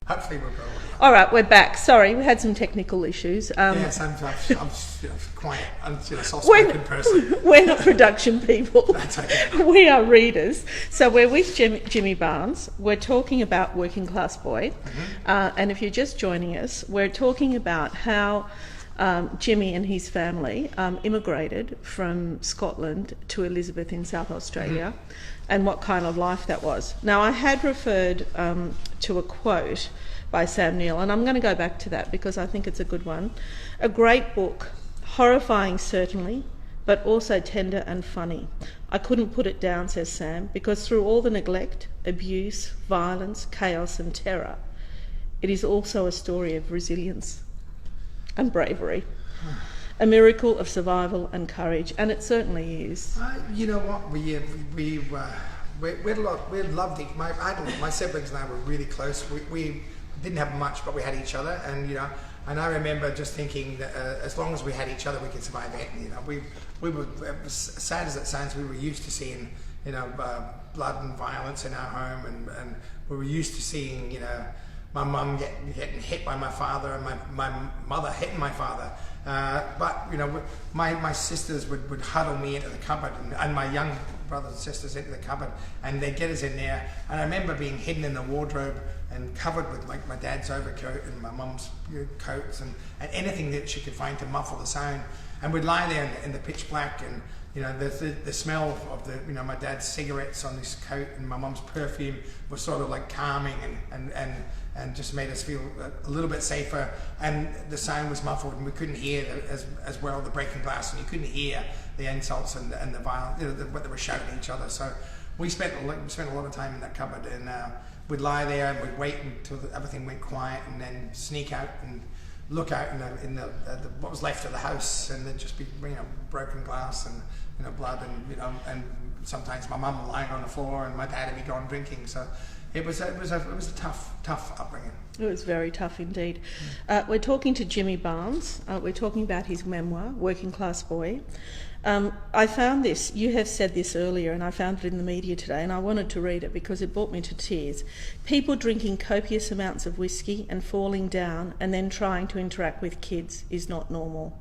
Hopefully we'll go on. All right, we're back. Sorry, we had some technical issues. Yes, I'm quite a soft-spoken person. We're not production people. That's okay. We are readers. So we're with Jimmy Barnes. We're talking about Working Class Boy. And if you're just joining us, we're talking about how Jimmy and his family immigrated from Scotland to Elizabeth in South Australia and what kind of life that was. Now, I had referred to a quote by Sam Neill, and I'm going to go back to that because I think it's a good one. A great book, horrifying certainly, but also tender and funny. I couldn't put it down, says Sam, because through all the neglect, abuse, violence, chaos and terror, it is also a story of resilience and bravery, a miracle of survival and courage, and it certainly is. You know what? We loved it. My siblings and I were really close. We didn't have much, but we had each other, and and I remember just thinking that as long as we had each other, we could survive it. We were, as sad as it sounds, we were used to seeing blood and violence in our home, and we were used to seeing my mum getting hit by my father and my mother hitting my father. But my sisters would huddle me into the cupboard and my young brothers and sisters into the cupboard, and they'd get us in there. And I remember being hidden in the wardrobe and covered with my dad's overcoat and my mum's coats and anything that she could find to muffle the sound. And we'd lie there in the pitch black, and the smell of my dad's cigarettes on his coat and my mum's perfume was sort of like calming and just made us feel a little bit safer. And the sound was muffled, and we couldn't hear as well the breaking glass, and you couldn't hear the insults and the violence, what they were shouting at each other. So we spent a lot of time in that cupboard, and we'd lie there and we'd wait until everything went quiet, and then sneak out and look out in the what was left of the house, and there'd just be broken glass and blood, and sometimes my mum lying on the floor and my dad would be gone drinking. So it was a tough upbringing. It was very tough indeed. We're talking to Jimmy Barnes. We're talking about his memoir, Working Class Boy. I found this, you have said this earlier, and I found it in the media today, and I wanted to read it because it brought me to tears. People drinking copious amounts of whiskey and falling down and then trying to interact with kids is not normal.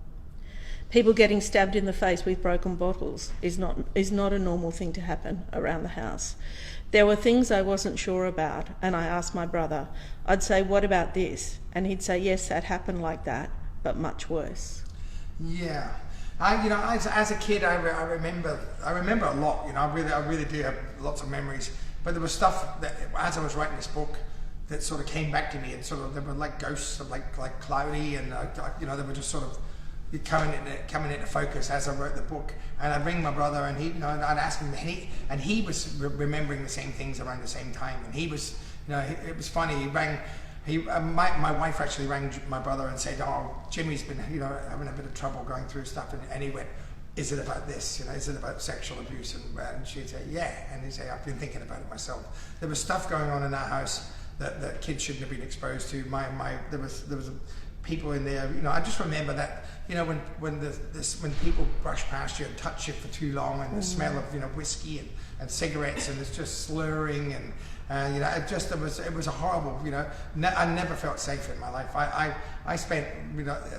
People getting stabbed in the face with broken bottles is not a normal thing to happen around the house. There were things I wasn't sure about, and I asked my brother. I'd say, what about this? And he'd say, yes, that happened like that, but much worse. Yeah. As a kid, I remember a lot. I really do have lots of memories. But there was stuff that, as I was writing this book, that sort of came back to me, and they were like ghosts, like cloudy, and they were just sort of coming into focus as I wrote the book. And I'd ring my brother, and I'd ask him, and he was remembering the same things around the same time. And he was, it was funny. He rang. My wife actually rang my brother and said, "Oh, Jimmy's been having a bit of trouble going through stuff," and he went, "Is it about this? Is it about sexual abuse?" And she'd say, "Yeah," and he'd say, "I've been thinking about it myself." There was stuff going on in our house that kids shouldn't have been exposed to. There was people in there. I just remember that. When people brush past you and touch you for too long, and the smell of whiskey and cigarettes, and it's just slurring and. It was a horrible. I never felt safe in my life. I spent.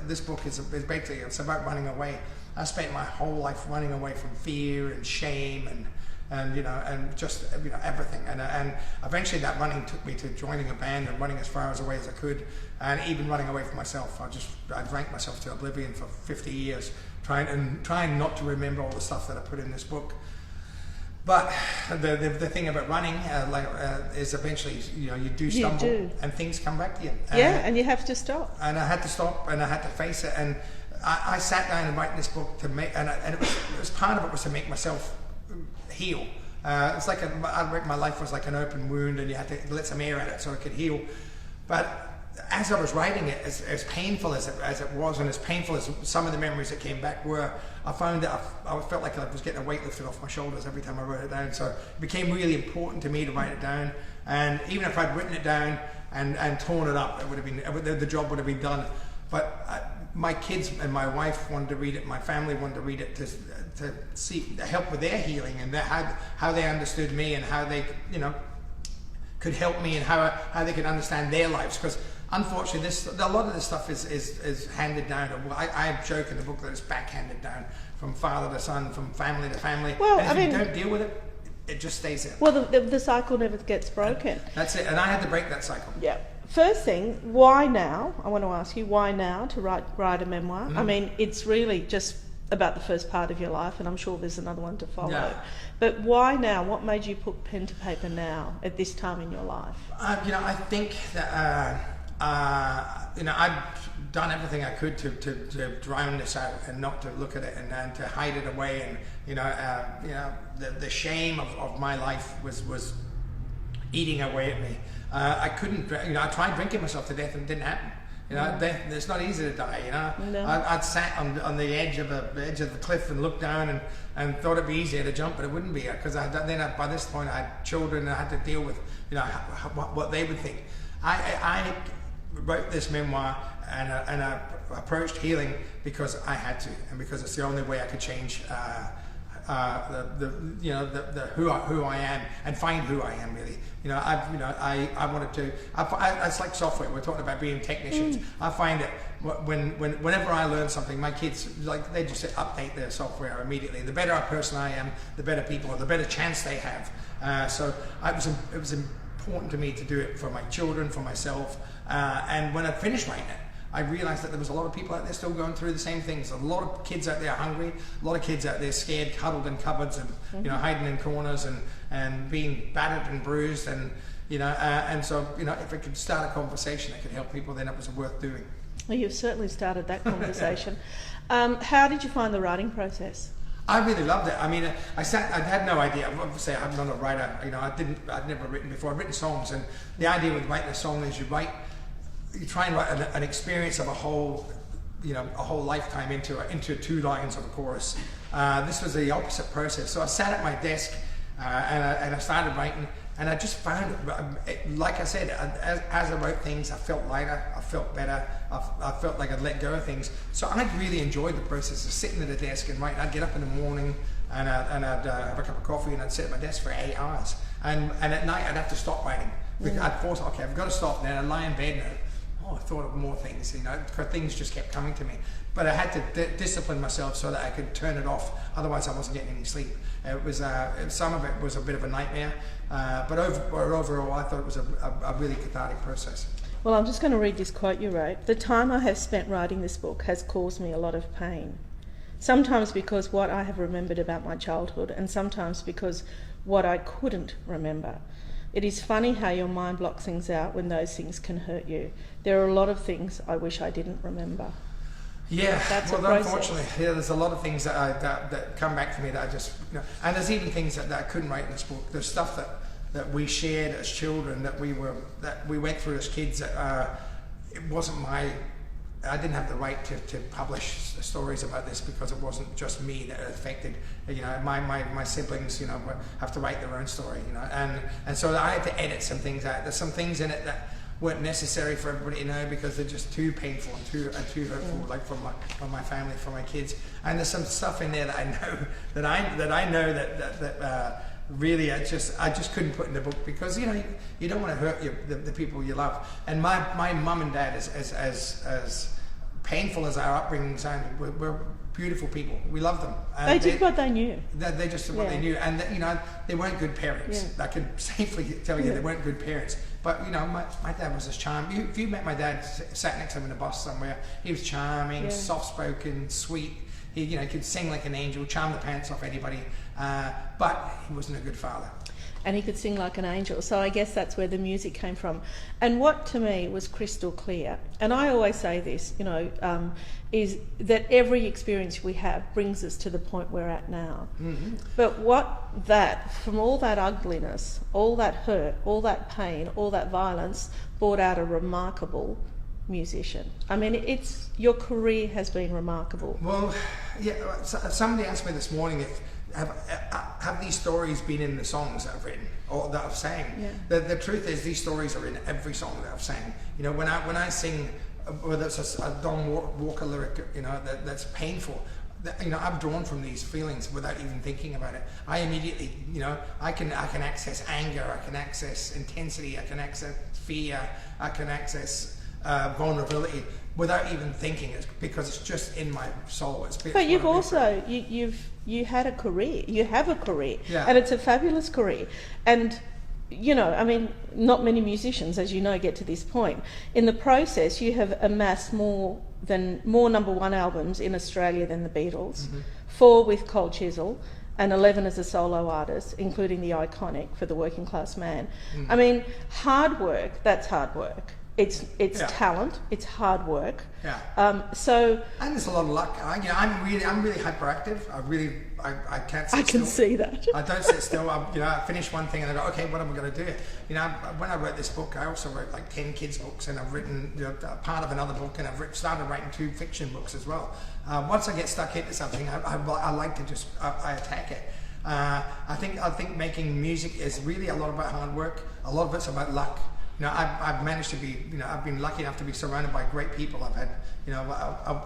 This book is basically it's about running away. I spent my whole life running away from fear and shame and just everything. And eventually that running took me to joining a band and running as far away as I could, and even running away from myself. I drank myself to oblivion for 50 years, trying not to remember all the stuff that I put in this book. But the thing about running is eventually you do stumble and things come back to you. And you have to stop. And I had to stop, and I had to face it. And I sat down and write this book to make, and it was part of it was to make myself heal. It's like my life was like an open wound, and you had to let some air in it so it could heal. But as I was writing it, as painful as it was, and as painful as some of the memories that came back were, I found that I felt like I was getting a weight lifted off my shoulders every time I wrote it down. So it became really important to me to write it down. And even if I'd written it down and torn it up, it would have been the job would have been done. But my kids and my wife wanted to read it. My family wanted to read it to help with their healing and how they understood me and how they could help me and how they could understand their lives. Because unfortunately, a lot of this stuff is handed down. I joke in the book that it's backhanded down from father to son, from family to family. Well, and if you don't deal with it, it just stays there. Well, the cycle never gets broken. That's it. And I had to break that cycle. Yeah. First thing, why now? I want to ask you, why now to write a memoir? I mean, it's really just about the first part of your life, and I'm sure there's another one to follow. Yeah. But why now? What made you put pen to paper now at this time in your life? I think that I've done everything I could to drown this out and not to look at it and to hide it away, and the shame of my life was eating away at me. I couldn't, I tried drinking myself to death and it didn't happen. It's not easy to die. No. I'd sat on the edge of the cliff and looked down and thought it'd be easier to jump, but it wouldn't be, because by this point I had children and I had to deal with what they would think. I wrote this memoir and I approached healing because I had to, and because it's the only way I could change who I am and find who I am really. I wanted to. It's like software. We're talking about being technicians. I find that whenever I learn something, my kids they just update their software immediately. The better a person I am, the better people, the better chance they have. So it was important to me to do it for my children, for myself, and when I finished writing it, I realized that there was a lot of people out there still going through the same things. A lot of kids out there hungry, a lot of kids out there scared, huddled in cupboards and hiding in corners and being battered and bruised, and so if it could start a conversation that could help people, then it was worth doing. Well, you've certainly started that conversation. How did you find the writing process? I really loved it. I mean, I had no idea. Obviously, I'm not a writer. I'd never written before. I'd written songs, and the idea with writing a song is you try and write an experience of a whole lifetime into 2 lines of a chorus. This was the opposite process. So I sat at my desk and I started writing, and I just found it, like I said, as I wrote things, I felt lighter, I felt better, I felt like I'd let go of things. So I really enjoyed the process of sitting at a desk and writing. I'd get up in the morning and I'd have a cup of coffee and I'd sit at my desk for 8 hours. And at night I'd have to stop writing. I'd force, okay, I've got to stop. Then I'd lie in bed and I thought of more things, because things just kept coming to me. But I had to discipline myself so that I could turn it off. Otherwise, I wasn't getting any sleep. It was some of it was a bit of a nightmare, but overall, I thought it was a really cathartic process. Well, I'm just going to read this quote you wrote. "The time I have spent writing this book has caused me a lot of pain. Sometimes because what I have remembered about my childhood, and sometimes because what I couldn't remember. It is funny how your mind blocks things out when those things can hurt you. There are a lot of things I wish I didn't remember." Yeah, That's well, a process. unfortunately, there's a lot of things that come back to me that I just, and there's even things that I couldn't write in this book. There's stuff that we shared as children, that we went through as kids. It wasn't I didn't have the right to publish stories about this, because it wasn't just me that it affected. My siblings, have to write their own story, and so I had to edit some things out. There's some things in it that weren't necessary for everybody to know, because they're just too painful and too hurtful, like from my family, from my kids. And there's some stuff in there that I know that really I just couldn't put in the book, because you don't want to hurt the people you love. And my mum and dad, as painful as our upbringing sounded, were beautiful people. We loved them. They did what they knew. They just did what they knew, and they weren't good parents. Yeah. I can safely tell you they weren't good parents. But my dad was just charming. If you met my dad, sat next to him in a bus somewhere, he was charming, soft-spoken, sweet. He could sing like an angel, charm the pants off anybody, but he wasn't a good father. And he could sing like an angel. So I guess that's where the music came from. And what to me was crystal clear, and I always say this, is that every experience we have brings us to the point we're at now. Mm-hmm. But from all that ugliness, all that hurt, all that pain, all that violence, brought out a remarkable musician. I mean, your career has been remarkable. Well, yeah. Somebody asked me this morning if have these stories been in the songs that I've written or that I've sang. Yeah. The truth is, these stories are in every song that I've sang. When I sing, whether it's a Don Walker lyric, that's painful, I'm drawn from these feelings without even thinking about it. I immediately, I can access anger, I can access intensity, I can access fear, I can access vulnerability without even thinking it, because it's just in my soul. But you've also you had a career. You have a career, yeah. And it's a fabulous career. And not many musicians, as you know, get to this point. In the process, you have amassed more number one albums in Australia than the Beatles, 4 with Cold Chisel, and 11 as a solo artist, including the iconic For the Working Class Man. I mean, hard work, that's hard work. It's talent, it's hard work. Yeah. And there's a lot of luck. I'm really hyperactive. I can't sit still. I can see that. I don't sit still. I finish one thing and I go, okay, what am I going to do? When I wrote this book, I also wrote like 10 kids books, and I've written part of another book, and I've started writing 2 fiction books as well. Once I get stuck into something, I like to just I attack it. I think making music is really a lot about hard work. A lot of it's about luck. I've managed to be, I've been lucky enough to be surrounded by great people. I've had,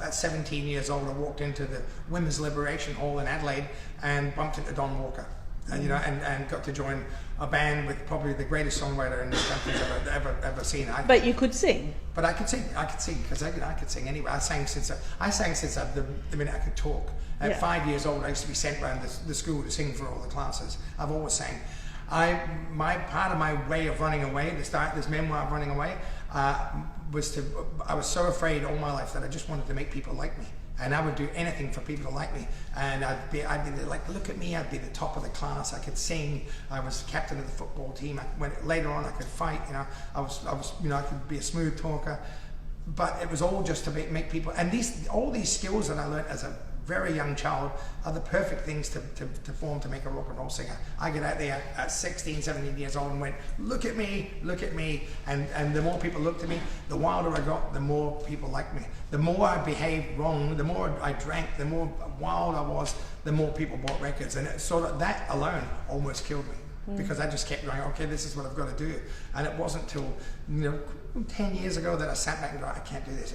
at 17 years old, I walked into the Women's Liberation Hall in Adelaide and bumped into Don Walker, and got to join a band with probably the greatest songwriter in this country I've ever seen. But you could sing. But I could sing because I could sing anyway. I sang since the minute I could talk. At 5 years old, I used to be sent around the school to sing for all the classes. I've always sang. Part of my way of running away, to start this memoir of running away, I was so afraid all my life that I just wanted to make people like me, and I would do anything for people to like me. And I'd be like, look at me, I'd be the top of the class, I could sing, I was captain of the football team. Later on, I could fight. I could be a smooth talker, but it was all just to make people. And all these skills that I learned as a very young child are the perfect things to form to make a rock and roll singer. I get out there at 16, 17 years old and went, look at me, and the more people looked at me, the wilder I got, the more people liked me. The more I behaved wrong, the more I drank, the more wild I was, the more people bought records, and it sort of, that alone almost killed me. Because I just kept going, okay, this is what I've got to do. And it wasn't till 10 years ago that I sat back and go, I can't do this.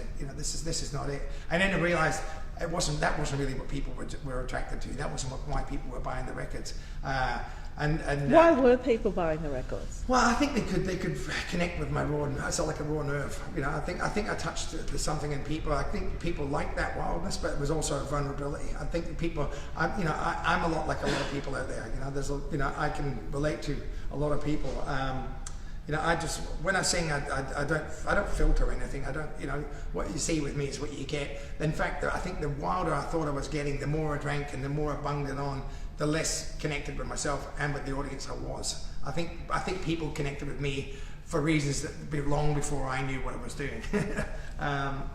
This is not it. And then I realized that wasn't really what people were attracted to. That wasn't why people were buying the records. Why were people buying the records? Well, I think they could connect with my raw. I saw like a raw nerve. I think I touched something in people. I think people like that wildness, but it was also a vulnerability. I think people. I'm a lot like a lot of people out there. I can relate to a lot of people. When I sing, I don't filter anything. I don't, what you see with me is what you get. In fact, I think the wilder I thought I was getting, the more I drank and the more I bunged it on, the less connected with myself and with the audience I was. I think people connected with me for reasons that belonged before I knew what I was doing. Now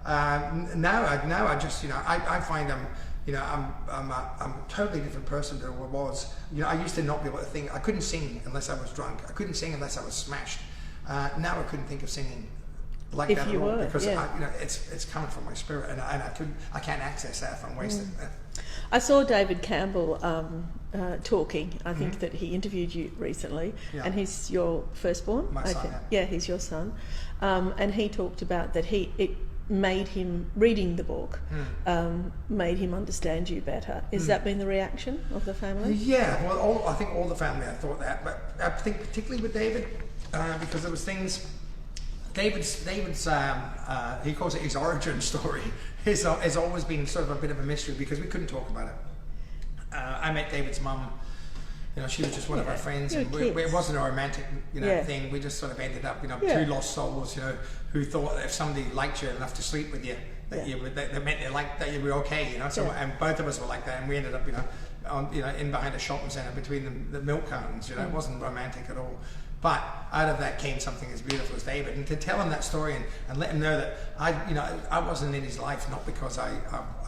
I just, I find I'm a totally different person than I was. I used to not be able to think. I couldn't sing unless I was drunk. I couldn't sing unless I was smashed. Now I couldn't think of singing like that at all, because it's coming from my spirit, and I can't access that if I'm wasted. I saw David Campbell talking. I think that he interviewed you recently, and he's your firstborn. My son. He's your son, and he talked about that it made him, reading the book, made him understand you better. Has that been the reaction of the family? Yeah, well, I think all the family, I thought that, but I think particularly with David, because there was things. David's he calls it his origin story. Has always been sort of a bit of a mystery because we couldn't talk about it. I met David's mum. She was just one of our friends. And it wasn't a romantic, thing. We just sort of ended up, two lost souls, who thought that if somebody liked you enough to sleep with you, that meant that you were okay, So, and both of us were like that, and we ended up, in behind a shopping centre between the milk cartons. It wasn't romantic at all. But out of that came something as beautiful as David, and to tell him that story and let him know that I wasn't in his life not because I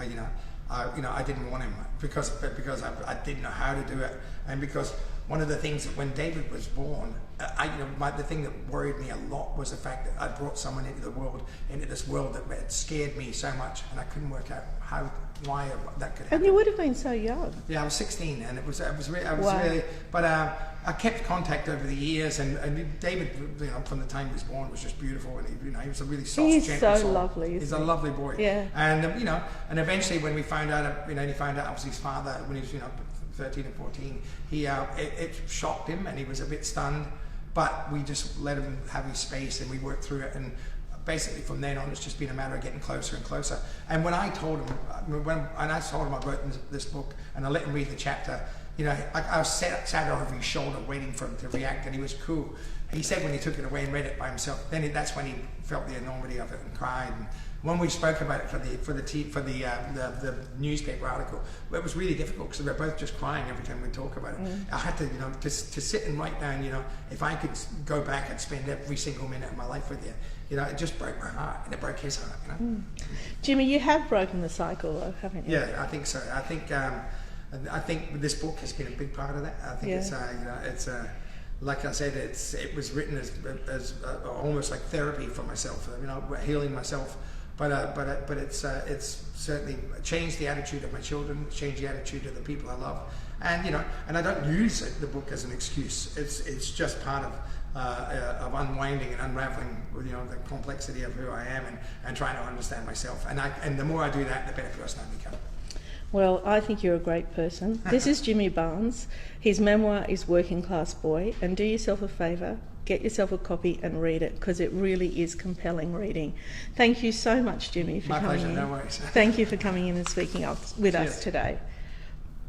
didn't want him, but because I didn't know how to do it, and because one of the things that when David was born, the thing that worried me a lot was the fact that I brought someone into this world that had scared me so much, and I couldn't work out how why that could happen. And you would have been so young. Yeah, I was 16, and I was Wow. really, but I kept contact over the years, and David, from the time he was born, was just beautiful, and he was a really soft, He's gentle so soul. lovely, He's isn't a he? lovely boy. Yeah. And and eventually when we found out, he found out obviously his father when he was 13 and 14, it shocked him, and he was a bit stunned, but we just let him have his space, and we worked through it, and basically from then on it's just been a matter of getting closer and closer. And when I told him, I wrote this book, and I let him read the chapter, I was sat over his shoulder waiting for him to react, and he was cool. He said when he took it away and read it by himself, that's when he felt the enormity of it and cried. And when we spoke about it for the newspaper article, it was really difficult because we were both just crying every time we talk about it. I had to sit and write down, if I could go back and spend every single minute of my life with you, it just broke my heart, and it broke his heart. Jimmy, you have broken the cycle, though, haven't you? Yeah, I think so. I think this book has been a big part of that. I think it's like I said, it was written as almost like therapy for myself. Healing myself. But it's certainly changed the attitude of my children, changed the attitude of the people I love, and I don't use the book as an excuse. It's just part of unwinding and unraveling, the complexity of who I am and trying to understand myself. And the more I do that, the better person I become. Well, I think you're a great person. This is Jimmy Barnes. His memoir is Working Class Boy, and do yourself a favour, get yourself a copy and read it, because it really is compelling reading. Thank you so much, Jimmy, for coming in. My pleasure, no worries. Thank you for coming in and speaking with us today.